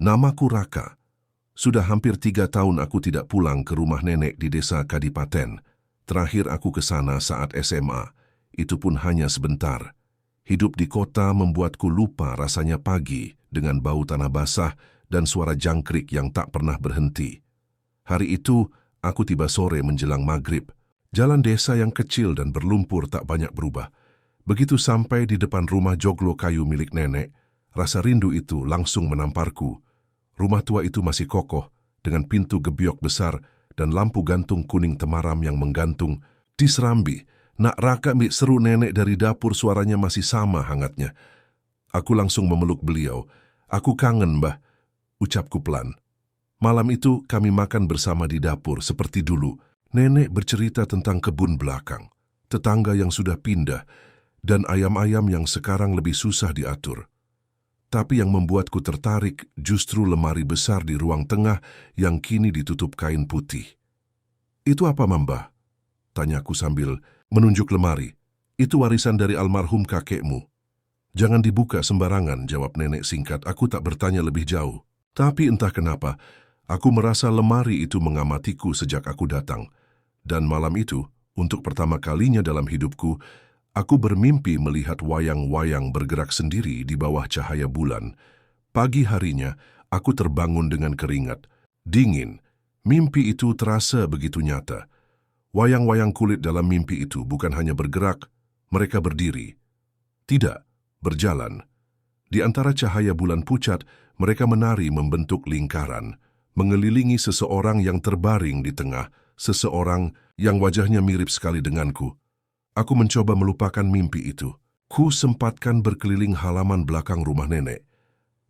Namaku Raka. Sudah hampir 3 tahun aku tidak pulang ke rumah nenek di desa Kadipaten. Terakhir aku ke sana saat SMA. Itu pun hanya sebentar. Hidup di kota membuatku lupa rasanya pagi dengan bau tanah basah dan suara jangkrik yang tak pernah berhenti. Hari itu, aku tiba sore menjelang maghrib. Jalan desa yang kecil dan berlumpur tak banyak berubah. Begitu sampai di depan rumah joglo kayu milik nenek, rasa rindu itu langsung menamparku. Rumah tua itu masih kokoh, dengan pintu gebyok besar dan lampu gantung kuning temaram yang menggantung di serambi. "Nak Raka," seru nenek dari dapur, suaranya masih sama hangatnya. Aku langsung memeluk beliau. "Aku kangen, Mbah," ucapku pelan. Malam itu kami makan bersama di dapur seperti dulu. Nenek bercerita tentang kebun belakang, tetangga yang sudah pindah, dan ayam-ayam yang sekarang lebih susah diatur. Tapi yang membuatku tertarik justru lemari besar di ruang tengah yang kini ditutup kain putih. "Itu apa, Mbah?" tanyaku sambil menunjuk lemari. "Itu warisan dari almarhum kakekmu." "Jangan dibuka sembarangan," jawab nenek singkat. Aku tak bertanya lebih jauh. Tapi entah kenapa, aku merasa lemari itu mengamatiku sejak aku datang. Dan malam itu, untuk pertama kalinya dalam hidupku, aku bermimpi melihat wayang-wayang bergerak sendiri di bawah cahaya bulan. Pagi harinya, aku terbangun dengan keringat. Dingin. Mimpi itu terasa begitu nyata. Wayang-wayang kulit dalam mimpi itu bukan hanya bergerak, mereka berdiri. Tidak, berjalan. Di antara cahaya bulan pucat, mereka menari membentuk lingkaran, mengelilingi seseorang yang terbaring di tengah, seseorang yang wajahnya mirip sekali denganku. Aku mencoba melupakan mimpi itu. Ku sempatkan berkeliling halaman belakang rumah nenek.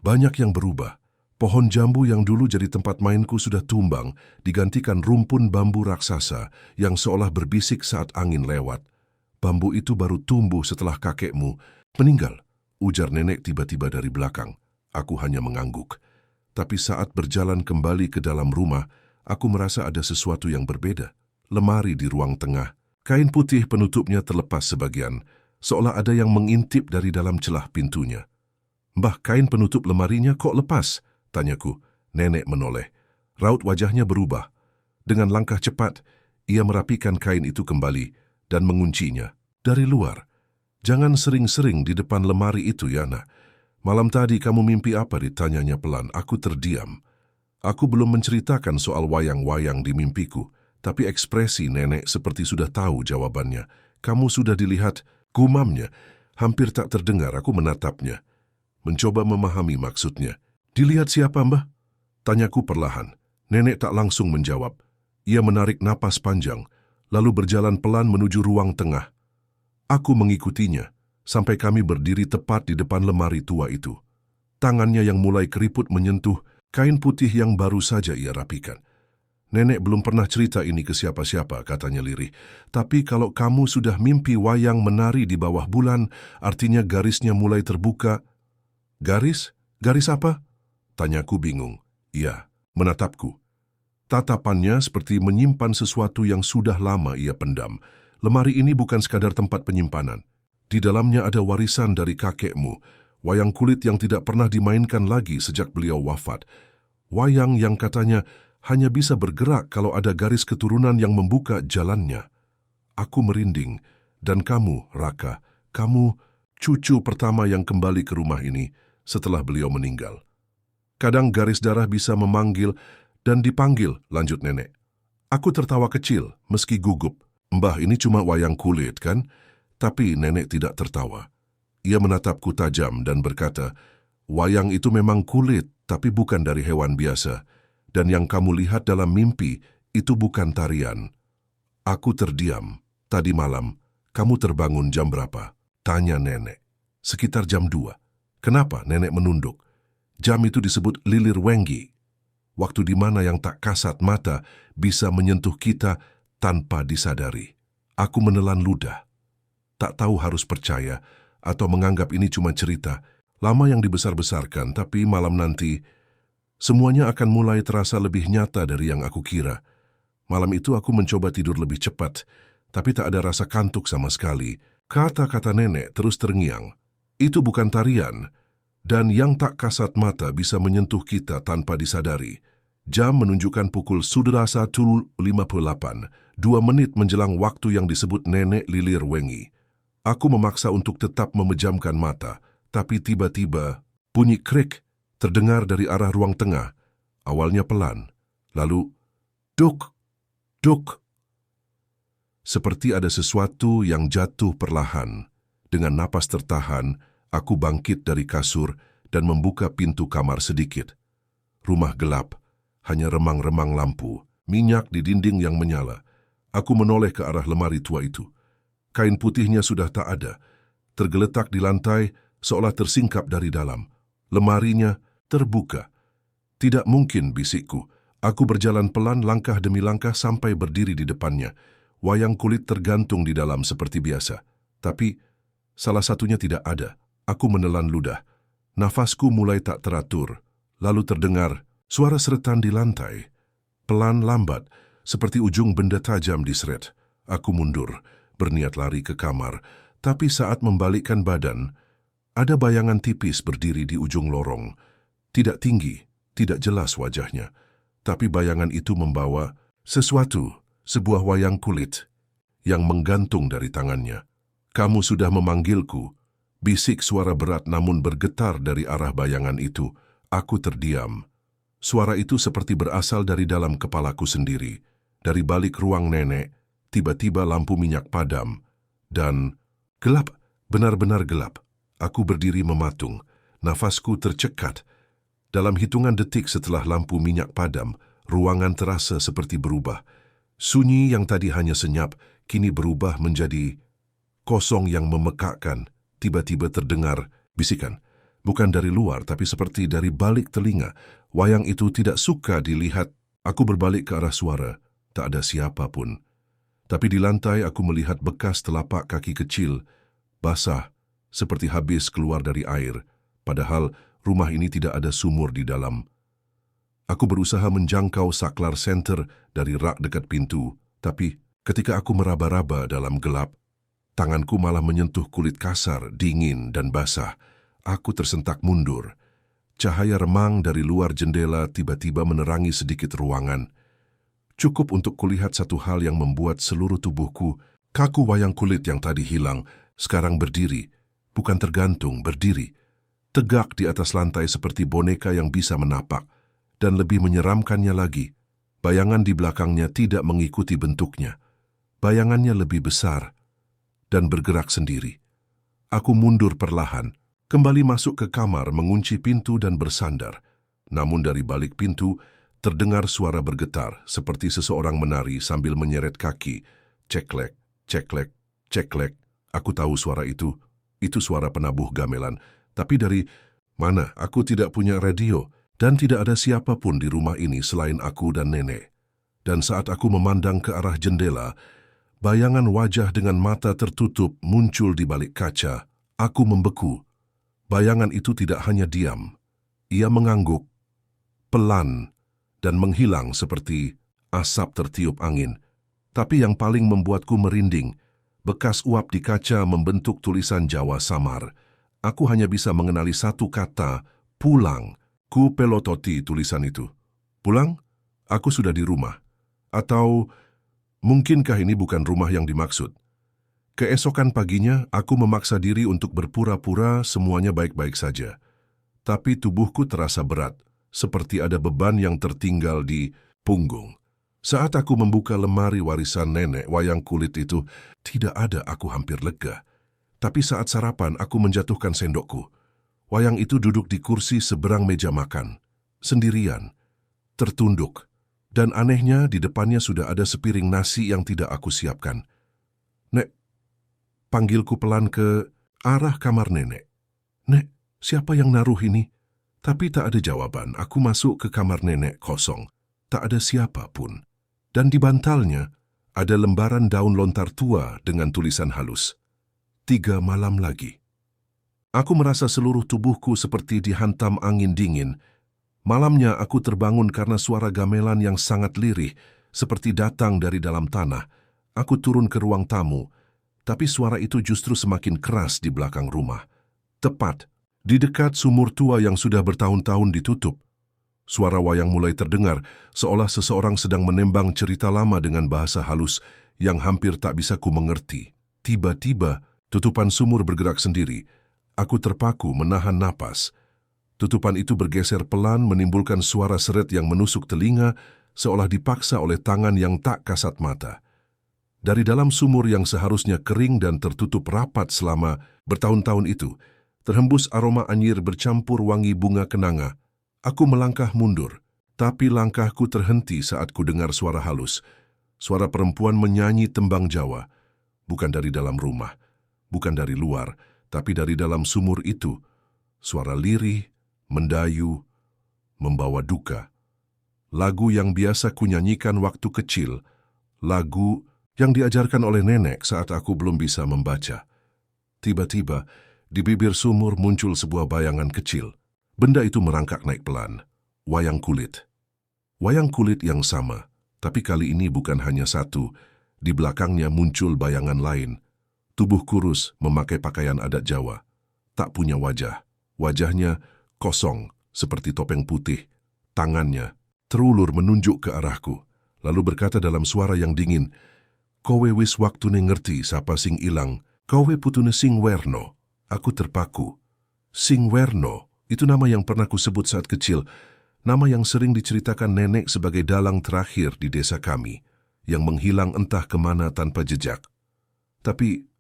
Banyak yang berubah. Pohon jambu yang dulu jadi tempat mainku sudah tumbang, digantikan rumpun bambu raksasa yang seolah berbisik saat angin lewat. "Bambu itu baru tumbuh setelah kakekmu meninggal," ujar nenek tiba-tiba dari belakang. Aku hanya mengangguk. Tapi saat berjalan kembali ke dalam rumah, aku merasa ada sesuatu yang berbeda. Lemari di ruang tengah. Kain putih penutupnya terlepas sebagian, seolah ada yang mengintip dari dalam celah pintunya. "Mbah, kain penutup lemarinya kok lepas?" tanyaku. Nenek menoleh. Raut wajahnya berubah. Dengan langkah cepat, ia merapikan kain itu kembali dan menguncinya. "Dari luar. Jangan sering-sering di depan lemari itu ya, Nak. Malam tadi kamu mimpi apa?" ditanyanya pelan. Aku terdiam. Aku belum menceritakan soal wayang-wayang di mimpiku. Tapi ekspresi nenek seperti sudah tahu jawabannya. "Kamu sudah dilihat," gumamnya. Hampir tak terdengar, aku menatapnya. Mencoba memahami maksudnya. "Dilihat siapa, Mbah?" tanyaku perlahan. Nenek tak langsung menjawab. Ia menarik napas panjang, lalu berjalan pelan menuju ruang tengah. Aku mengikutinya, sampai kami berdiri tepat di depan lemari tua itu. Tangannya yang mulai keriput menyentuh kain putih yang baru saja ia rapikan. "Nenek belum pernah cerita ini ke siapa-siapa," katanya lirih. "Tapi kalau kamu sudah mimpi wayang menari di bawah bulan, artinya garisnya mulai terbuka." "Garis? Garis apa?" tanyaku bingung. Ia menatapku. Tatapannya seperti menyimpan sesuatu yang sudah lama ia pendam. "Lemari ini bukan sekadar tempat penyimpanan. Di dalamnya ada warisan dari kakekmu, wayang kulit yang tidak pernah dimainkan lagi sejak beliau wafat. Wayang yang katanya hanya bisa bergerak kalau ada garis keturunan yang membuka jalannya." Aku merinding. "Dan kamu, Raka, kamu cucu pertama yang kembali ke rumah ini setelah beliau meninggal. Kadang garis darah bisa memanggil dan dipanggil," lanjut nenek. Aku tertawa kecil, meski gugup. "Mbah, ini cuma wayang kulit, kan?" Tapi nenek tidak tertawa. Ia menatapku tajam dan berkata, "Wayang itu memang kulit, tapi bukan dari hewan biasa. Dan yang kamu lihat dalam mimpi, itu bukan tarian." Aku terdiam. "Tadi malam, kamu terbangun jam berapa?" tanya nenek. "Sekitar jam 2. "Kenapa?" Nenek menunduk. "Jam itu disebut lilir wenggi. Waktu di mana yang tak kasat mata bisa menyentuh kita tanpa disadari." Aku menelan ludah. Tak tahu harus percaya atau menganggap ini cuma cerita lama yang dibesar-besarkan, tapi malam nanti semuanya akan mulai terasa lebih nyata dari yang aku kira. Malam itu aku mencoba tidur lebih cepat, tapi tak ada rasa kantuk sama sekali. Kata-kata nenek terus terngiang. "Itu bukan tarian. Dan yang tak kasat mata bisa menyentuh kita tanpa disadari. Jam menunjukkan pukul sudah 1.58, 2 menit menjelang waktu yang disebut nenek lilir wengi. Aku memaksa untuk tetap memejamkan mata, tapi tiba-tiba bunyi krik terdengar dari arah ruang tengah. Awalnya pelan, lalu duk, duk. Seperti ada sesuatu yang jatuh perlahan. Dengan napas tertahan, aku bangkit dari kasur dan membuka pintu kamar sedikit. Rumah gelap, hanya remang-remang lampu, minyak di dinding yang menyala. Aku menoleh ke arah lemari tua itu. Kain putihnya sudah tak ada, tergeletak di lantai seolah tersingkap dari dalam. Lemarinya terbuka. Tidak mungkin, bisikku. Aku berjalan pelan langkah demi langkah sampai berdiri di depannya. Wayang kulit tergantung di dalam seperti biasa. Tapi salah satunya tidak ada. Aku menelan ludah. Nafasku mulai tak teratur. Lalu terdengar suara seretan di lantai. Pelan lambat, seperti ujung benda tajam diseret. Aku mundur, berniat lari ke kamar. Tapi saat membalikkan badan, ada bayangan tipis berdiri di ujung lorong. Tidak tinggi, tidak jelas wajahnya. Tapi bayangan itu membawa sesuatu, sebuah wayang kulit yang menggantung dari tangannya. "Kamu sudah memanggilku," bisik suara berat namun bergetar dari arah bayangan itu. Aku terdiam. Suara itu seperti berasal dari dalam kepalaku sendiri. Dari balik ruang nenek, tiba-tiba lampu minyak padam. Dan gelap, benar-benar gelap. Aku berdiri mematung, nafasku tercekat. Dalam hitungan detik setelah lampu minyak padam, ruangan terasa seperti berubah. Sunyi yang tadi hanya senyap, kini berubah menjadi kosong yang memekakkan. Tiba-tiba terdengar bisikan. Bukan dari luar, tapi seperti dari balik telinga. Wayang itu tidak suka dilihat. Aku berbalik ke arah suara. Tak ada siapapun. Tapi di lantai aku melihat bekas telapak kaki kecil, basah, seperti habis keluar dari air. Padahal rumah ini tidak ada sumur di dalam. Aku berusaha menjangkau saklar senter dari rak dekat pintu, tapi ketika aku meraba-raba dalam gelap, tanganku malah menyentuh kulit kasar, dingin, dan basah. Aku tersentak mundur. Cahaya remang dari luar jendela tiba-tiba menerangi sedikit ruangan. Cukup untuk kulihat satu hal yang membuat seluruh tubuhku, kaku wayang kulit yang tadi hilang, sekarang berdiri, bukan tergantung, berdiri. Tegak di atas lantai seperti boneka yang bisa menapak. Dan lebih menyeramkannya lagi, bayangan di belakangnya tidak mengikuti bentuknya. Bayangannya lebih besar dan bergerak sendiri. Aku mundur perlahan, kembali masuk ke kamar, mengunci pintu dan bersandar. Namun dari balik pintu, terdengar suara bergetar, seperti seseorang menari sambil menyeret kaki. Ceklek, ceklek, ceklek. Aku tahu suara itu suara penabuh gamelan. Tapi dari mana? Aku tidak punya radio. Dan tidak ada siapapun di rumah ini selain aku dan nenek. Dan saat aku memandang ke arah jendela, bayangan wajah dengan mata tertutup muncul di balik kaca. Aku membeku. Bayangan itu tidak hanya diam. Ia mengangguk, pelan, dan menghilang seperti asap tertiup angin. Tapi yang paling membuatku merinding, bekas uap di kaca membentuk tulisan Jawa samar. Aku hanya bisa mengenali satu kata, pulang. Ku pelototi tulisan itu. Pulang? Aku sudah di rumah. Atau mungkinkah ini bukan rumah yang dimaksud? Keesokan paginya, aku memaksa diri untuk berpura-pura semuanya baik-baik saja. Tapi tubuhku terasa berat, seperti ada beban yang tertinggal di punggung. Saat aku membuka lemari warisan nenek wayang kulit itu, tidak ada. Aku hampir lega. Tapi saat sarapan, aku menjatuhkan sendokku. Wayang itu duduk di kursi seberang meja makan, sendirian, tertunduk, dan anehnya di depannya sudah ada sepiring nasi yang tidak aku siapkan. "Nek," panggilku pelan ke arah kamar nenek. "Nek, siapa yang naruh ini?" Tapi tak ada jawaban. Aku masuk ke kamar nenek kosong. Tak ada siapapun. Dan di bantalnya ada lembaran daun lontar tua dengan tulisan halus. 3 malam lagi. Aku merasa seluruh tubuhku seperti dihantam angin dingin. Malamnya aku terbangun karena suara gamelan yang sangat lirih, seperti datang dari dalam tanah. Aku turun ke ruang tamu, tapi suara itu justru semakin keras di belakang rumah. Tepat Di dekat sumur tua yang sudah bertahun-tahun ditutup, suara wayang mulai terdengar seolah seseorang sedang menembang cerita lama dengan bahasa halus yang hampir tak bisa ku mengerti. Tiba-tiba, tutupan sumur bergerak sendiri. Aku terpaku menahan napas. Tutupan itu bergeser pelan menimbulkan suara seret yang menusuk telinga seolah dipaksa oleh tangan yang tak kasat mata. Dari dalam sumur yang seharusnya kering dan tertutup rapat selama bertahun-tahun itu, terhembus aroma anyir bercampur wangi bunga kenanga. Aku melangkah mundur, tapi langkahku terhenti saat ku dengar suara halus. Suara perempuan menyanyi tembang Jawa, bukan dari dalam rumah, bukan dari luar, tapi dari dalam sumur itu. Suara lirih, mendayu, membawa duka. Lagu yang biasa ku nyanyikan waktu kecil, lagu yang diajarkan oleh nenek saat aku belum bisa membaca. Tiba-tiba, di bibir sumur muncul sebuah bayangan kecil. Benda itu merangkak naik pelan. Wayang kulit. Wayang kulit yang sama, tapi kali ini bukan hanya satu. Di belakangnya muncul bayangan lain. Tubuh kurus memakai pakaian adat Jawa. Tak punya wajah. Wajahnya kosong, seperti topeng putih. Tangannya terulur menunjuk ke arahku, lalu berkata dalam suara yang dingin, "Kowe wis waktune ngerti sapa sing ilang, kowe putune Sing Werno." Aku terpaku. Sing Werno, itu nama yang pernah kusebut saat kecil, nama yang sering diceritakan nenek sebagai dalang terakhir di desa kami, yang menghilang entah kemana tanpa jejak. Tapi,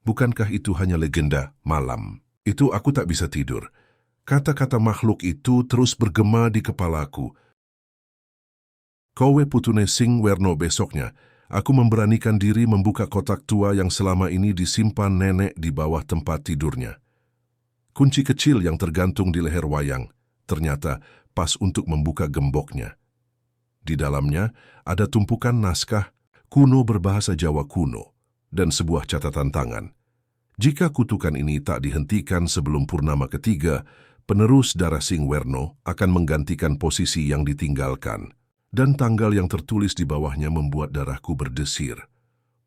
bukankah itu hanya legenda malam? Itu aku tak bisa tidur. Kata-kata makhluk itu terus bergema di kepalaku. Kowe putune Sing Werno. Besoknya, aku memberanikan diri membuka kotak tua yang selama ini disimpan nenek di bawah tempat tidurnya. Kunci kecil yang tergantung di leher wayang, ternyata pas untuk membuka gemboknya. Di dalamnya ada tumpukan naskah kuno berbahasa Jawa kuno dan sebuah catatan tangan. Jika kutukan ini tak dihentikan sebelum purnama ketiga, penerus darah Sing Werno akan menggantikan posisi yang ditinggalkan. Dan tanggal yang tertulis di bawahnya membuat darahku berdesir.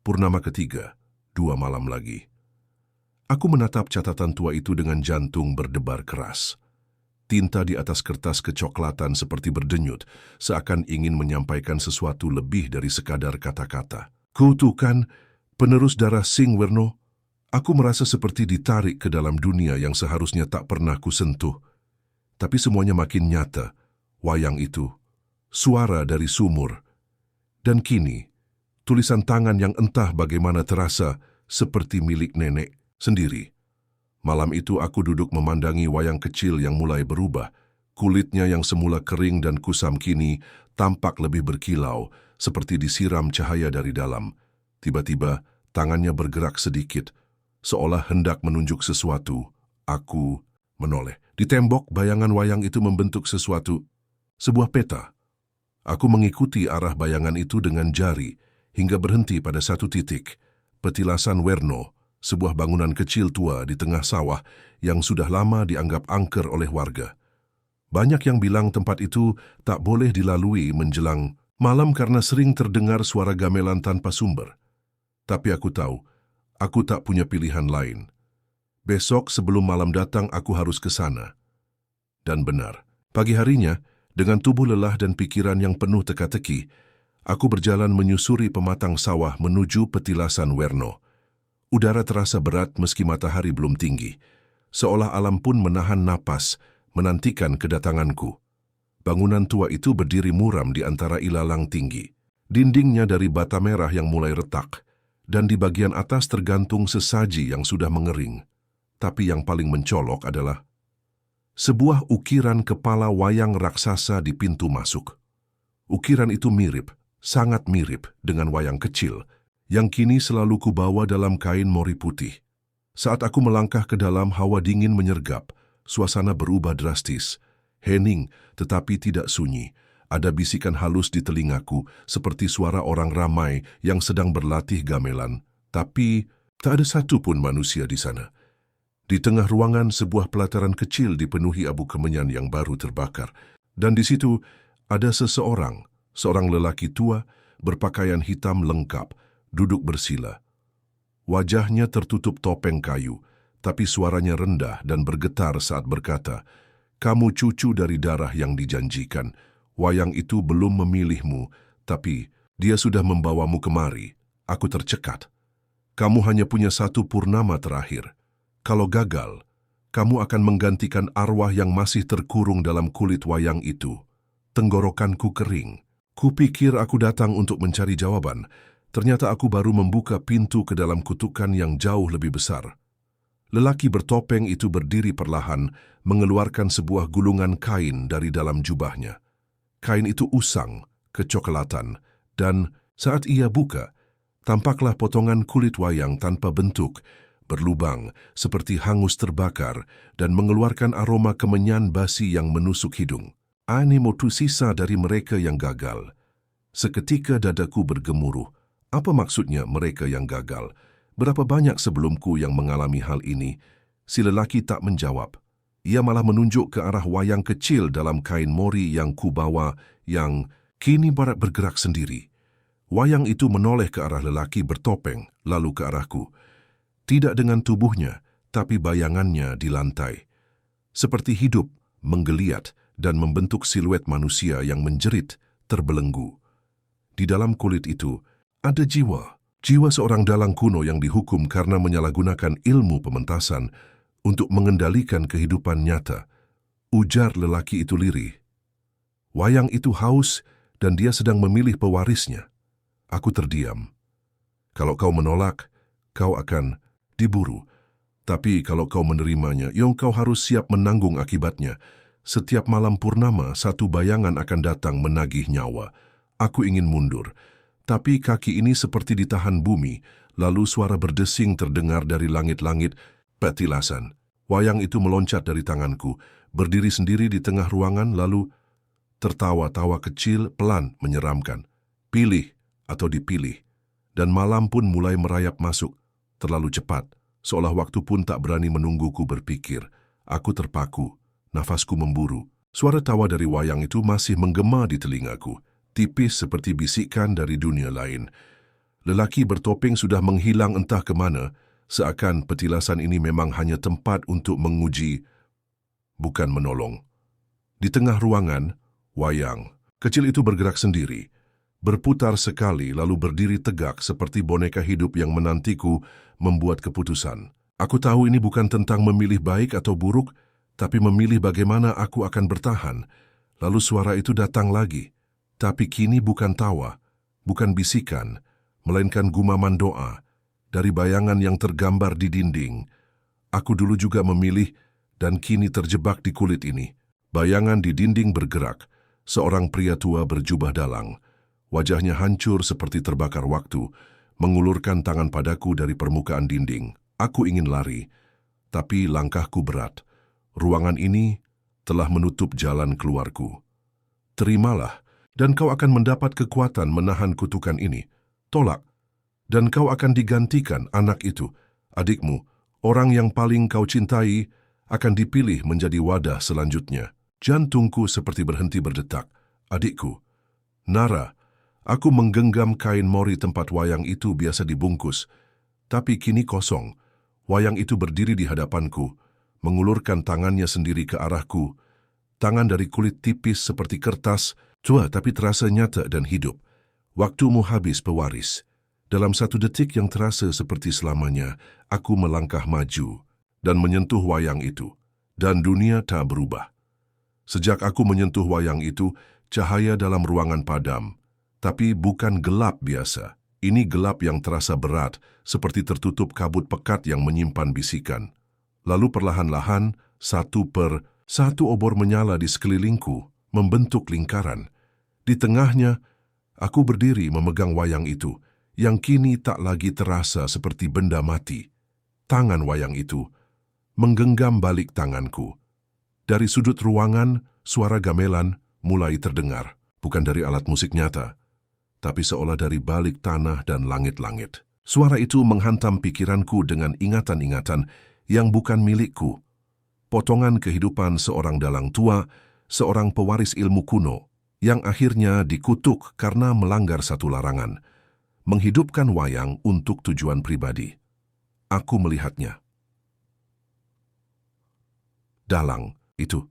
Purnama ketiga, 2 malam lagi. Aku menatap catatan tua itu dengan jantung berdebar keras. Tinta di atas kertas kecoklatan seperti berdenyut, seakan ingin menyampaikan sesuatu lebih dari sekadar kata-kata. Kutukan, penerus darah Sing Werno. Aku merasa seperti ditarik ke dalam dunia yang seharusnya tak pernah kusentuh. Tapi semuanya makin nyata. Wayang itu, suara dari sumur, dan kini, tulisan tangan yang entah bagaimana terasa seperti milik nenek sendiri. Malam itu aku duduk memandangi wayang kecil yang mulai berubah. Kulitnya yang semula kering dan kusam kini tampak lebih berkilau, seperti disiram cahaya dari dalam. Tiba-tiba, tangannya bergerak sedikit, seolah hendak menunjuk sesuatu. Aku menoleh. Di tembok, bayangan wayang itu membentuk sesuatu, sebuah peta. Aku mengikuti arah bayangan itu dengan jari, hingga berhenti pada satu titik. Petilasan Werno, sebuah bangunan kecil tua di tengah sawah yang sudah lama dianggap angker oleh warga. Banyak yang bilang tempat itu tak boleh dilalui menjelang malam karena sering terdengar suara gamelan tanpa sumber. Tapi aku tahu, aku tak punya pilihan lain. Besok sebelum malam datang aku harus ke sana. Dan benar, pagi harinya, dengan tubuh lelah dan pikiran yang penuh teka-teki, aku berjalan menyusuri pematang sawah menuju petilasan Werno. Udara terasa berat meski matahari belum tinggi, seolah alam pun menahan napas, menantikan kedatanganku. Bangunan tua itu berdiri muram di antara ilalang tinggi. Dindingnya dari bata merah yang mulai retak, dan di bagian atas tergantung sesaji yang sudah mengering. Tapi yang paling mencolok adalah sebuah ukiran kepala wayang raksasa di pintu masuk. Ukiran itu mirip, sangat mirip dengan wayang kecil, yang kini selalu kubawa dalam kain mori putih. Saat aku melangkah ke dalam, hawa dingin menyergap, suasana berubah drastis. Hening, tetapi tidak sunyi. Ada bisikan halus di telingaku, seperti suara orang ramai yang sedang berlatih gamelan. Tapi, tak ada satu pun manusia di sana. Di tengah ruangan, sebuah pelataran kecil dipenuhi abu kemenyan yang baru terbakar. Dan di situ ada seorang lelaki tua, berpakaian hitam lengkap, duduk bersila. Wajahnya tertutup topeng kayu, tapi suaranya rendah dan bergetar saat berkata, "Kamu cucu dari darah yang dijanjikan. Wayang itu belum memilihmu, tapi dia sudah membawamu kemari." Aku tercekat. "Kamu hanya punya satu purnama terakhir. Kalau gagal, kamu akan menggantikan arwah yang masih terkurung dalam kulit wayang itu." Tenggorokanku kering. Kupikir aku datang untuk mencari jawaban. Ternyata aku baru membuka pintu ke dalam kutukan yang jauh lebih besar. Lelaki bertopeng itu berdiri perlahan, mengeluarkan sebuah gulungan kain dari dalam jubahnya. Kain itu usang, kecoklatan, dan saat ia buka, tampaklah potongan kulit wayang tanpa bentuk, berlubang seperti hangus terbakar dan mengeluarkan aroma kemenyan basi yang menusuk hidung. Animo sisa dari mereka yang gagal. Seketika dadaku bergemuruh. Apa maksudnya mereka yang gagal? Berapa banyak sebelumku yang mengalami hal ini? Si lelaki tak menjawab. Ia malah menunjuk ke arah wayang kecil dalam kain mori yang kubawa yang kini barat bergerak sendiri. Wayang itu menoleh ke arah lelaki bertopeng, lalu ke arahku. Tidak dengan tubuhnya, tapi bayangannya di lantai. Seperti hidup, menggeliat, dan membentuk siluet manusia yang menjerit, terbelenggu. Di dalam kulit itu, ada jiwa. Jiwa seorang dalang kuno yang dihukum karena menyalahgunakan ilmu pementasan untuk mengendalikan kehidupan nyata. Ujar lelaki itu lirih. Wayang itu haus dan dia sedang memilih pewarisnya. Aku terdiam. Kalau kau menolak, kau akan diburu. Tapi kalau kau menerimanya, kau harus siap menanggung akibatnya. Setiap malam purnama, satu bayangan akan datang menagih nyawa. Aku ingin mundur, tapi kaki ini seperti ditahan bumi, lalu suara berdesing terdengar dari langit-langit. Petilasan. Wayang itu meloncat dari tanganku, berdiri sendiri di tengah ruangan, lalu tertawa-tawa kecil, pelan, menyeramkan. Pilih atau dipilih. Dan malam pun mulai merayap masuk, terlalu cepat, seolah waktu pun tak berani menungguku berpikir. Aku terpaku. Nafasku memburu. Suara tawa dari wayang itu masih menggema di telingaku, tipis seperti bisikan dari dunia lain. Lelaki bertopeng sudah menghilang entah kemana, seakan petilasan ini memang hanya tempat untuk menguji, bukan menolong. Di tengah ruangan, wayang kecil itu bergerak sendiri, berputar sekali lalu berdiri tegak seperti boneka hidup yang menantiku membuat keputusan. Aku tahu ini bukan tentang memilih baik atau buruk, tapi memilih bagaimana aku akan bertahan. Lalu suara itu datang lagi. Tapi kini bukan tawa, bukan bisikan, melainkan gumaman doa dari bayangan yang tergambar di dinding. Aku dulu juga memilih dan kini terjebak di kulit ini. Bayangan di dinding bergerak. Seorang pria tua berjubah dalang. Wajahnya hancur seperti terbakar waktu, mengulurkan tangan padaku dari permukaan dinding. Aku ingin lari, tapi langkahku berat. Ruangan ini telah menutup jalan keluarku. Terimalah, dan kau akan mendapat kekuatan menahan kutukan ini. Tolak, dan kau akan digantikan anak itu, adikmu, orang yang paling kau cintai, akan dipilih menjadi wadah selanjutnya. Jantungku seperti berhenti berdetak. Adikku, Nara, aku menggenggam kain mori tempat wayang itu biasa dibungkus, tapi kini kosong. Wayang itu berdiri di hadapanku, mengulurkan tangannya sendiri ke arahku. Tangan dari kulit tipis seperti kertas, tua tapi terasa nyata dan hidup. Waktumu habis, pewaris. Dalam satu detik yang terasa seperti selamanya, aku melangkah maju dan menyentuh wayang itu. Dan dunia tak berubah. Sejak aku menyentuh wayang itu, cahaya dalam ruangan padam. Tapi bukan gelap biasa. Ini gelap yang terasa berat, seperti tertutup kabut pekat yang menyimpan bisikan. Lalu perlahan-lahan, satu per satu obor menyala di sekelilingku, membentuk lingkaran. Di tengahnya, aku berdiri memegang wayang itu, yang kini tak lagi terasa seperti benda mati. Tangan wayang itu menggenggam balik tanganku. Dari sudut ruangan, suara gamelan mulai terdengar, bukan dari alat musik nyata, tapi seolah dari balik tanah dan langit-langit. Suara itu menghantam pikiranku dengan ingatan-ingatan yang bukan milikku. Potongan kehidupan seorang dalang tua, seorang pewaris ilmu kuno, yang akhirnya dikutuk karena melanggar satu larangan, menghidupkan wayang untuk tujuan pribadi. Aku melihatnya. Dalang itu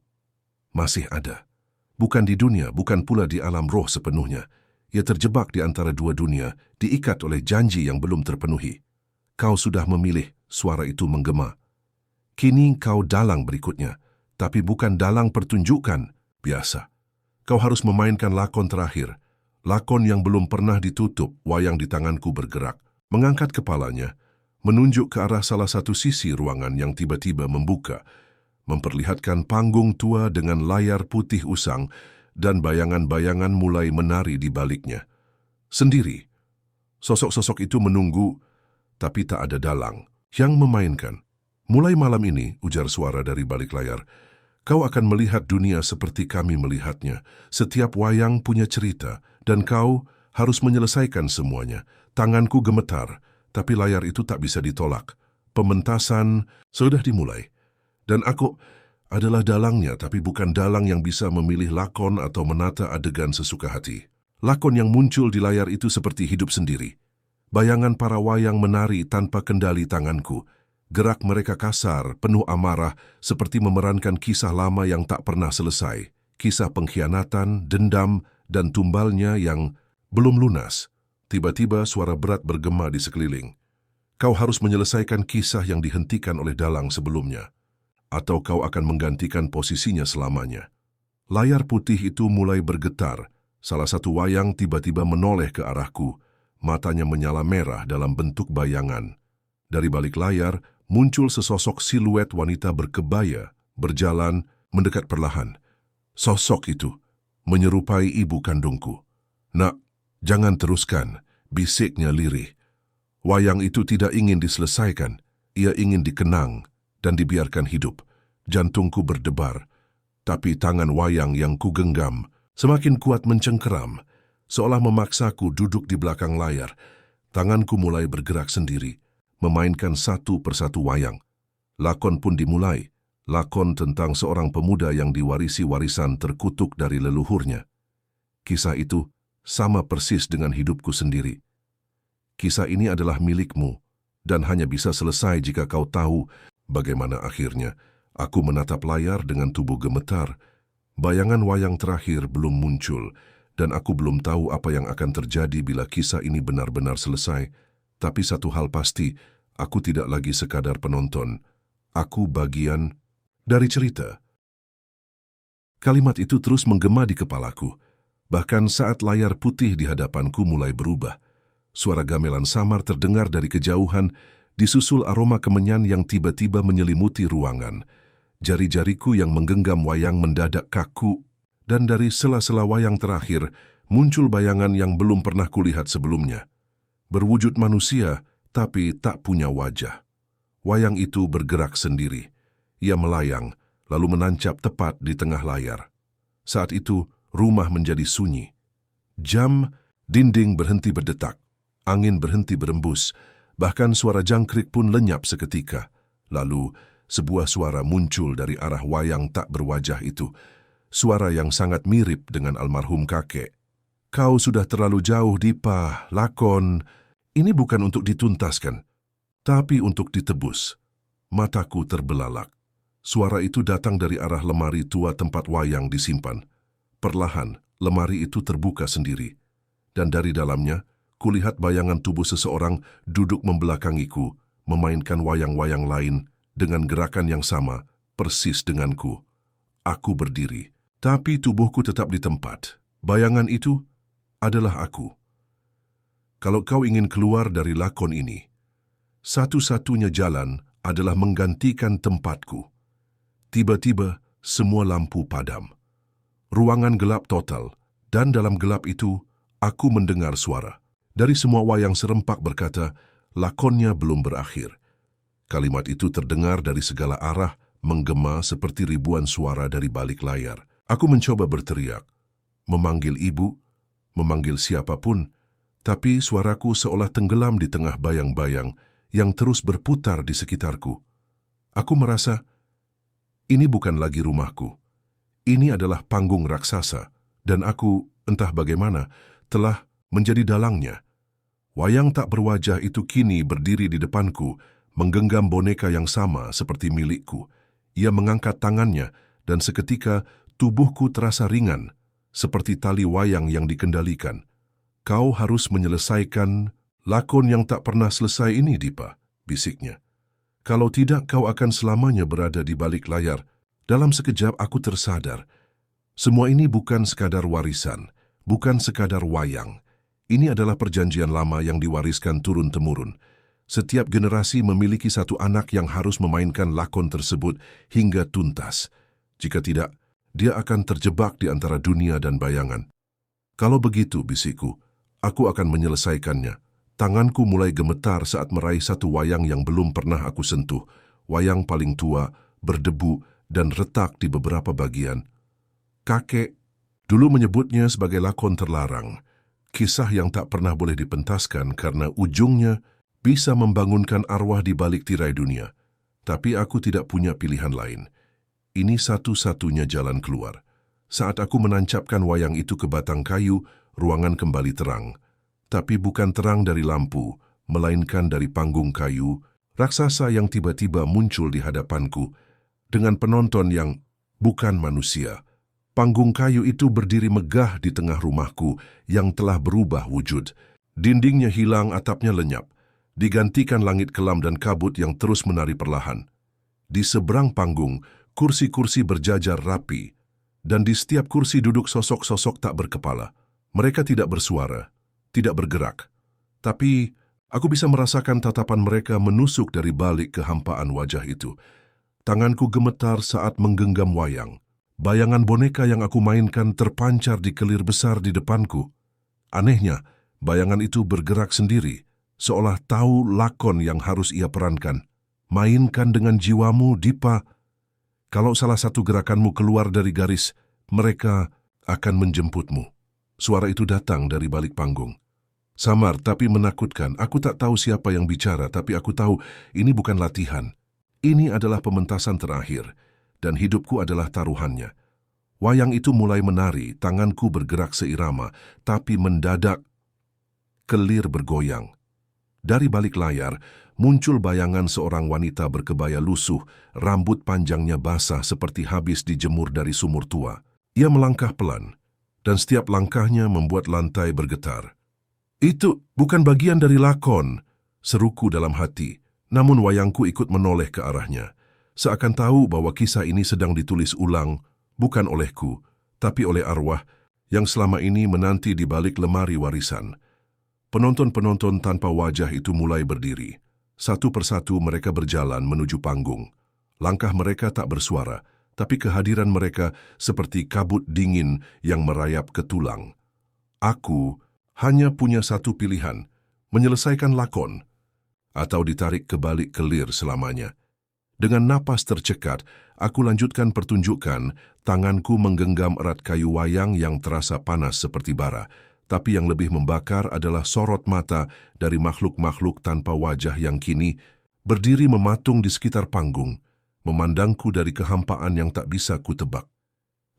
masih ada. Bukan di dunia, bukan pula di alam roh sepenuhnya. Ia terjebak di antara dua dunia, diikat oleh janji yang belum terpenuhi. Kau sudah memilih, suara itu menggema. Kini kau dalang berikutnya, tapi bukan dalang pertunjukan biasa. Kau harus memainkan lakon terakhir, lakon yang belum pernah ditutup. Wayang di tanganku bergerak, mengangkat kepalanya, menunjuk ke arah salah satu sisi ruangan yang tiba-tiba membuka, memperlihatkan panggung tua dengan layar putih usang dan bayangan-bayangan mulai menari di baliknya. Sendiri, sosok-sosok itu menunggu, tapi tak ada dalang yang memainkan. Mulai malam ini, ujar suara dari balik layar, kau akan melihat dunia seperti kami melihatnya. Setiap wayang punya cerita, dan kau harus menyelesaikan semuanya. Tanganku gemetar, tapi layar itu tak bisa ditolak. Pementasan sudah dimulai. Dan aku adalah dalangnya, tapi bukan dalang yang bisa memilih lakon atau menata adegan sesuka hati. Lakon yang muncul di layar itu seperti hidup sendiri. Bayangan para wayang menari tanpa kendali tanganku. Gerak mereka kasar, penuh amarah, seperti memerankan kisah lama yang tak pernah selesai. Kisah pengkhianatan, dendam, dan tumbalnya yang belum lunas. Tiba-tiba suara berat bergema di sekeliling. Kau harus menyelesaikan kisah yang dihentikan oleh dalang sebelumnya, atau kau akan menggantikan posisinya selamanya. Layar putih itu mulai bergetar. Salah satu wayang tiba-tiba menoleh ke arahku. Matanya menyala merah dalam bentuk bayangan. Dari balik layar, muncul sesosok siluet wanita berkebaya, berjalan, mendekat perlahan. Sosok itu menyerupai ibu kandungku. Nak, jangan teruskan, bisiknya lirih. Wayang itu tidak ingin diselesaikan, ia ingin dikenang dan dibiarkan hidup. Jantungku berdebar, tapi tangan wayang yang kugenggam semakin kuat mencengkeram, seolah memaksaku duduk di belakang layar. Tanganku mulai bergerak sendiri, memainkan satu persatu wayang. Lakon pun dimulai, lakon tentang seorang pemuda yang diwarisi warisan terkutuk dari leluhurnya. Kisah itu sama persis dengan hidupku sendiri. Kisah ini adalah milikmu, dan hanya bisa selesai jika kau tahu bagaimana akhirnya. Aku menatap layar dengan tubuh gemetar. Bayangan wayang terakhir belum muncul, dan aku belum tahu apa yang akan terjadi bila kisah ini benar-benar selesai. Tapi satu hal pasti, aku tidak lagi sekadar penonton. Aku bagian dari cerita. Kalimat itu terus menggema di kepalaku. Bahkan saat layar putih di hadapanku mulai berubah, suara gamelan samar terdengar dari kejauhan, disusul aroma kemenyan yang tiba-tiba menyelimuti ruangan. Jari-jariku yang menggenggam wayang mendadak kaku, dan dari sela-sela wayang terakhir muncul bayangan yang belum pernah kulihat sebelumnya. Berwujud manusia, tapi tak punya wajah. Wayang itu bergerak sendiri. Ia melayang, lalu menancap tepat di tengah layar. Saat itu, rumah menjadi sunyi. Jam, dinding berhenti berdetak. Angin berhenti berembus. Bahkan suara jangkrik pun lenyap seketika. Lalu, sebuah suara muncul dari arah wayang tak berwajah itu. Suara yang sangat mirip dengan almarhum kakek. Kau sudah terlalu jauh, Dipa. Lakon ini bukan untuk dituntaskan, tapi untuk ditebus. Mataku terbelalak. Suara itu datang dari arah lemari tua tempat wayang disimpan. Perlahan, lemari itu terbuka sendiri. Dan dari dalamnya, kulihat bayangan tubuh seseorang duduk membelakangiku, memainkan wayang-wayang lain, dengan gerakan yang sama, persis denganku. Aku berdiri, tapi tubuhku tetap di tempat. Bayangan itu adalah aku. Kalau kau ingin keluar dari lakon ini, satu-satunya jalan adalah menggantikan tempatku. Tiba-tiba, semua lampu padam. Ruangan gelap total, dan dalam gelap itu, aku mendengar suara. Dari semua wayang serempak berkata, lakonnya belum berakhir. Kalimat itu terdengar dari segala arah, menggema seperti ribuan suara dari balik layar. Aku mencoba berteriak, memanggil ibu, memanggil siapapun, tapi suaraku seolah tenggelam di tengah bayang-bayang yang terus berputar di sekitarku. Aku merasa, ini bukan lagi rumahku. Ini adalah panggung raksasa, dan aku, entah bagaimana, telah menjadi dalangnya. Wayang tak berwajah itu kini berdiri di depanku, menggenggam boneka yang sama seperti milikku. Ia mengangkat tangannya dan seketika tubuhku terasa ringan, seperti tali wayang yang dikendalikan. Kau harus menyelesaikan lakon yang tak pernah selesai ini, Dipa, bisiknya. Kalau tidak, kau akan selamanya berada di balik layar. Dalam sekejap aku tersadar. Semua ini bukan sekadar warisan, bukan sekadar wayang. Ini adalah perjanjian lama yang diwariskan turun-temurun. Setiap generasi memiliki satu anak yang harus memainkan lakon tersebut hingga tuntas. Jika tidak, dia akan terjebak di antara dunia dan bayangan. Kalau begitu, bisikku, aku akan menyelesaikannya. Tanganku mulai gemetar saat meraih satu wayang yang belum pernah aku sentuh. Wayang paling tua, berdebu, dan retak di beberapa bagian. Kakek dulu menyebutnya sebagai lakon terlarang. Kisah yang tak pernah boleh dipentaskan karena ujungnya bisa membangunkan arwah di balik tirai dunia. Tapi aku tidak punya pilihan lain. Ini satu-satunya jalan keluar. Saat aku menancapkan wayang itu ke batang kayu, ruangan kembali terang. Tapi bukan terang dari lampu, melainkan dari panggung kayu, raksasa yang tiba-tiba muncul di hadapanku, dengan penonton yang bukan manusia. Panggung kayu itu berdiri megah di tengah rumahku yang telah berubah wujud. Dindingnya hilang, atapnya lenyap. Digantikan langit kelam dan kabut yang terus menari perlahan. Di seberang panggung, kursi-kursi berjajar rapi, dan di setiap kursi duduk sosok-sosok tak berkepala. Mereka tidak bersuara, tidak bergerak. Tapi aku bisa merasakan tatapan mereka menusuk dari balik kehampaan wajah itu. Tanganku gemetar saat menggenggam wayang. Bayangan boneka yang aku mainkan terpancar di kelir besar di depanku. Anehnya, bayangan itu bergerak sendiri, seolah tahu lakon yang harus ia perankan. Mainkan dengan jiwamu, Dipa. Kalau salah satu gerakanmu keluar dari garis, mereka akan menjemputmu. Suara itu datang dari balik panggung. Samar tapi menakutkan. Aku tak tahu siapa yang bicara, tapi aku tahu ini bukan latihan. Ini adalah pementasan terakhir, dan hidupku adalah taruhannya. Wayang itu mulai menari, tanganku bergerak seirama, tapi mendadak kelir bergoyang. Dari balik layar, muncul bayangan seorang wanita berkebaya lusuh, rambut panjangnya basah seperti habis dijemur dari sumur tua. Ia melangkah pelan, dan setiap langkahnya membuat lantai bergetar. Itu bukan bagian dari lakon, seruku dalam hati, namun wayangku ikut menoleh ke arahnya. Seakan tahu bahwa kisah ini sedang ditulis ulang, bukan olehku, tapi oleh arwah yang selama ini menanti di balik lemari warisan. Penonton-penonton tanpa wajah itu mulai berdiri. Satu persatu mereka berjalan menuju panggung. Langkah mereka tak bersuara, tapi kehadiran mereka seperti kabut dingin yang merayap ke tulang. Aku hanya punya satu pilihan, menyelesaikan lakon, atau ditarik ke balik kelir selamanya. Dengan napas tercekat, aku lanjutkan pertunjukan, tanganku menggenggam erat kayu wayang yang terasa panas seperti bara, tapi yang lebih membakar adalah sorot mata dari makhluk-makhluk tanpa wajah yang kini berdiri mematung di sekitar panggung, memandangku dari kehampaan yang tak bisa kutebak.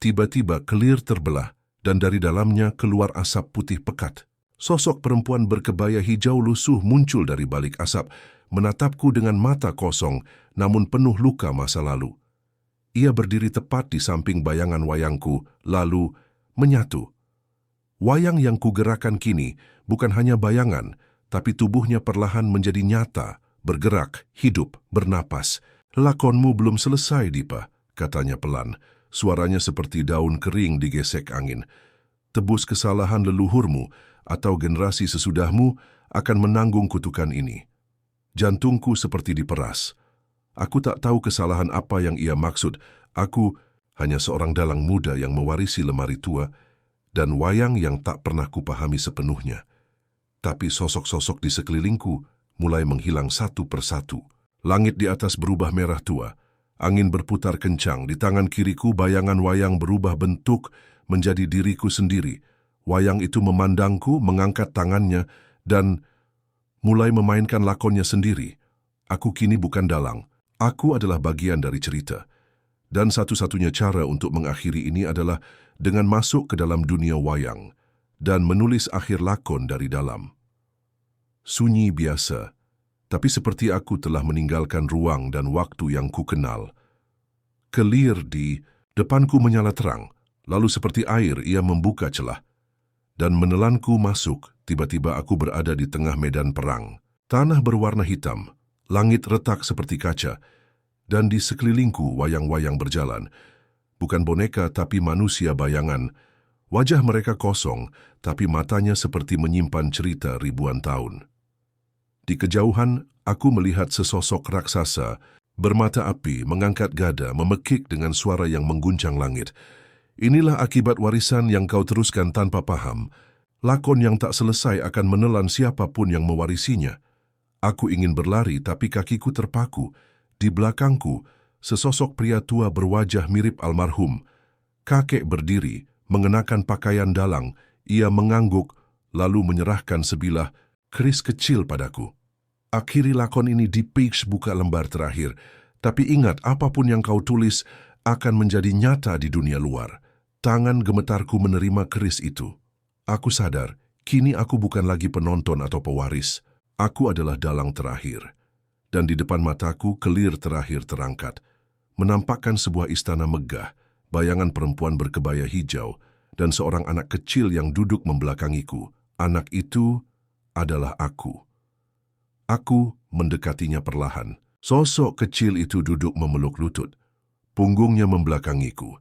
Tiba-tiba kelir terbelah, dan dari dalamnya keluar asap putih pekat. Sosok perempuan berkebaya hijau lusuh muncul dari balik asap, menatapku dengan mata kosong, namun penuh luka masa lalu. Ia berdiri tepat di samping bayangan wayangku, lalu menyatu. Wayang yang kugerakkan kini bukan hanya bayangan, tapi tubuhnya perlahan menjadi nyata, bergerak, hidup, bernapas. "Lakonmu belum selesai, Dipa," katanya pelan. Suaranya seperti daun kering digesek angin. "Tebus kesalahan leluhurmu, atau generasi sesudahmu akan menanggung kutukan ini." Jantungku seperti diperas. Aku tak tahu kesalahan apa yang ia maksud. Aku hanya seorang dalang muda yang mewarisi lemari tua dan wayang yang tak pernah kupahami sepenuhnya. Tapi sosok-sosok di sekelilingku mulai menghilang satu persatu. Langit di atas berubah merah tua. Angin berputar kencang. Di tangan kiriku bayangan wayang berubah bentuk menjadi diriku sendiri. Wayang itu memandangku, mengangkat tangannya, dan mulai memainkan lakonnya sendiri. Aku kini bukan dalang. Aku adalah bagian dari cerita. Dan satu-satunya cara untuk mengakhiri ini adalah dengan masuk ke dalam dunia wayang dan menulis akhir lakon dari dalam. Sunyi biasa, tapi seperti aku telah meninggalkan ruang dan waktu yang ku kenal. Kelir di depanku menyala terang, lalu seperti air ia membuka celah dan menelanku masuk. Tiba-tiba aku berada di tengah medan perang. Tanah berwarna hitam, langit retak seperti kaca, dan di sekelilingku wayang-wayang berjalan. Bukan boneka tapi manusia bayangan. Wajah mereka kosong, tapi matanya seperti menyimpan cerita ribuan tahun. Di kejauhan, aku melihat sesosok raksasa bermata api mengangkat gada, memekik dengan suara yang mengguncang langit. Inilah akibat warisan yang kau teruskan tanpa paham. Lakon yang tak selesai akan menelan siapapun yang mewarisinya. Aku ingin berlari tapi kakiku terpaku. Di belakangku, sesosok pria tua berwajah mirip almarhum. Kakek berdiri, mengenakan pakaian dalang. Ia mengangguk, lalu menyerahkan sebilah keris kecil padaku. Akhiri lakon ini di page buka lembar terakhir. Tapi ingat, apapun yang kau tulis akan menjadi nyata di dunia luar. Tangan gemetarku menerima keris itu. Aku sadar, kini aku bukan lagi penonton atau pewaris. Aku adalah dalang terakhir. Dan di depan mataku, kelir terakhir terangkat. Menampakkan sebuah istana megah, bayangan perempuan berkebaya hijau, dan seorang anak kecil yang duduk membelakangiku. Anak itu adalah aku. Aku mendekatinya perlahan. Sosok kecil itu duduk memeluk lutut. Punggungnya membelakangiku.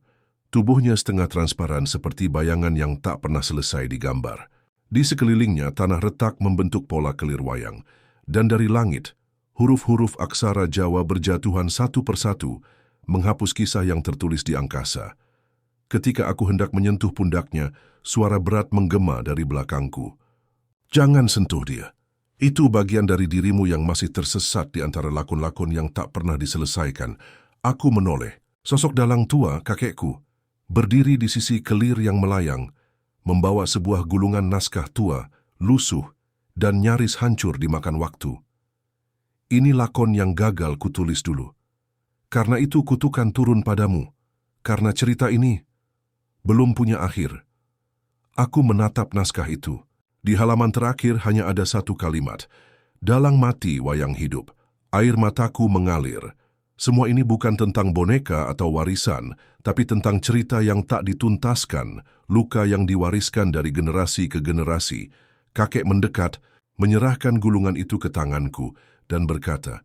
Tubuhnya setengah transparan seperti bayangan yang tak pernah selesai digambar. Di sekelilingnya tanah retak membentuk pola kelir wayang. Dan dari langit, huruf-huruf aksara Jawa berjatuhan satu persatu, menghapus kisah yang tertulis di angkasa. Ketika aku hendak menyentuh pundaknya, suara berat menggema dari belakangku. Jangan sentuh dia. Itu bagian dari dirimu yang masih tersesat di antara lakon-lakon yang tak pernah diselesaikan. Aku menoleh. Sosok dalang tua, kakekku, berdiri di sisi kelir yang melayang, membawa sebuah gulungan naskah tua, lusuh, dan nyaris hancur dimakan waktu. Ini lakon yang gagal kutulis dulu. Karena itu kutukan turun padamu. Karena cerita ini belum punya akhir. Aku menatap naskah itu. Di halaman terakhir hanya ada satu kalimat. Dalang mati wayang hidup. Air mataku mengalir. Semua ini bukan tentang boneka atau warisan, tapi tentang cerita yang tak dituntaskan, luka yang diwariskan dari generasi ke generasi. Kakek mendekat, menyerahkan gulungan itu ke tanganku, dan berkata,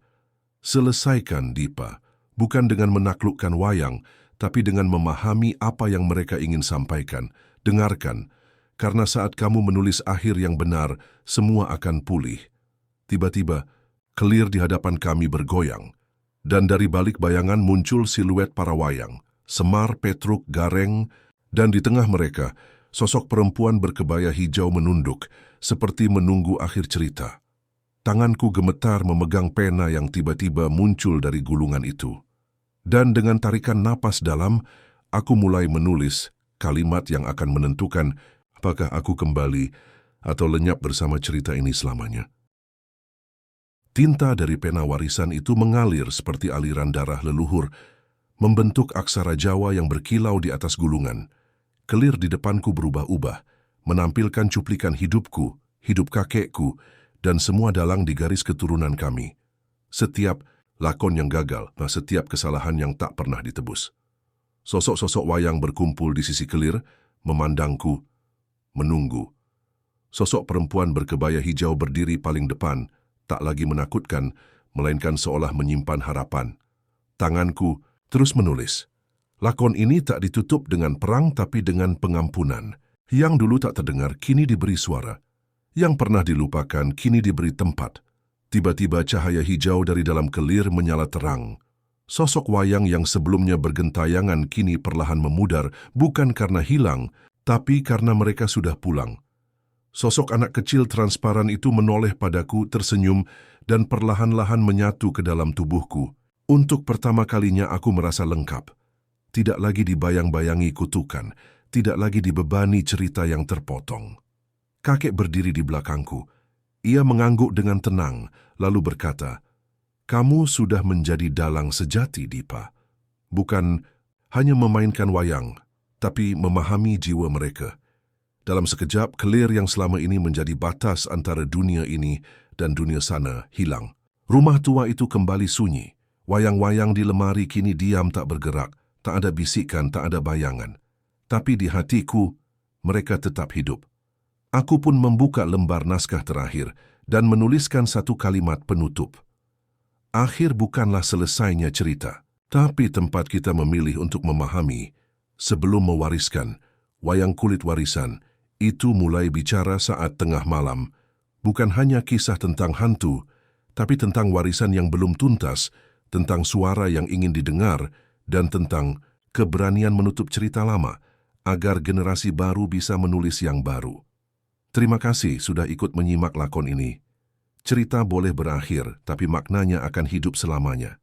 "Selesaikan, Dipa, bukan dengan menaklukkan wayang, tapi dengan memahami apa yang mereka ingin sampaikan. Dengarkan, karena saat kamu menulis akhir yang benar, semua akan pulih." Tiba-tiba, kelir di hadapan kami bergoyang. Dan dari balik bayangan muncul siluet para wayang, Semar, Petruk, Gareng, dan di tengah mereka, sosok perempuan berkebaya hijau menunduk, seperti menunggu akhir cerita. Tanganku gemetar memegang pena yang tiba-tiba muncul dari gulungan itu. Dan dengan tarikan napas dalam, aku mulai menulis kalimat yang akan menentukan apakah aku kembali atau lenyap bersama cerita ini selamanya. Tinta dari pena warisan itu mengalir seperti aliran darah leluhur, membentuk aksara Jawa yang berkilau di atas gulungan. Kelir di depanku berubah-ubah, menampilkan cuplikan hidupku, hidup kakekku, dan semua dalang di garis keturunan kami. Setiap lakon yang gagal, setiap kesalahan yang tak pernah ditebus. Sosok-sosok wayang berkumpul di sisi kelir, memandangku, menunggu. Sosok perempuan berkebaya hijau berdiri paling depan, tak lagi menakutkan, melainkan seolah menyimpan harapan. Tanganku terus menulis. Lakon ini tak ditutup dengan perang tapi dengan pengampunan. Yang dulu tak terdengar kini diberi suara. Yang pernah dilupakan kini diberi tempat. Tiba-tiba cahaya hijau dari dalam kelir menyala terang. Sosok wayang yang sebelumnya bergentayangan kini perlahan memudar, bukan karena hilang, tapi karena mereka sudah pulang. Sosok anak kecil transparan itu menoleh padaku, tersenyum, dan perlahan-lahan menyatu ke dalam tubuhku. Untuk pertama kalinya aku merasa lengkap. Tidak lagi dibayang-bayangi kutukan, tidak lagi dibebani cerita yang terpotong. Kakek berdiri di belakangku. Ia mengangguk dengan tenang, lalu berkata, "Kamu sudah menjadi dalang sejati, Dipa. Bukan hanya memainkan wayang, tapi memahami jiwa mereka." Dalam sekejap, kelir yang selama ini menjadi batas antara dunia ini dan dunia sana hilang. Rumah tua itu kembali sunyi. Wayang-wayang di lemari kini diam tak bergerak. tak ada bisikan, tak ada bayangan. Tapi di hatiku, mereka tetap hidup. Aku pun membuka lembar naskah terakhir dan menuliskan satu kalimat penutup. Akhir bukanlah selesainya cerita, tapi tempat kita memilih untuk memahami. Sebelum mewariskan, wayang kulit warisan itu mulai bicara saat tengah malam, bukan hanya kisah tentang hantu, tapi tentang warisan yang belum tuntas, tentang suara yang ingin didengar, dan tentang keberanian menutup cerita lama agar generasi baru bisa menulis yang baru. Terima kasih sudah ikut menyimak lakon ini. Cerita boleh berakhir, tapi maknanya akan hidup selamanya.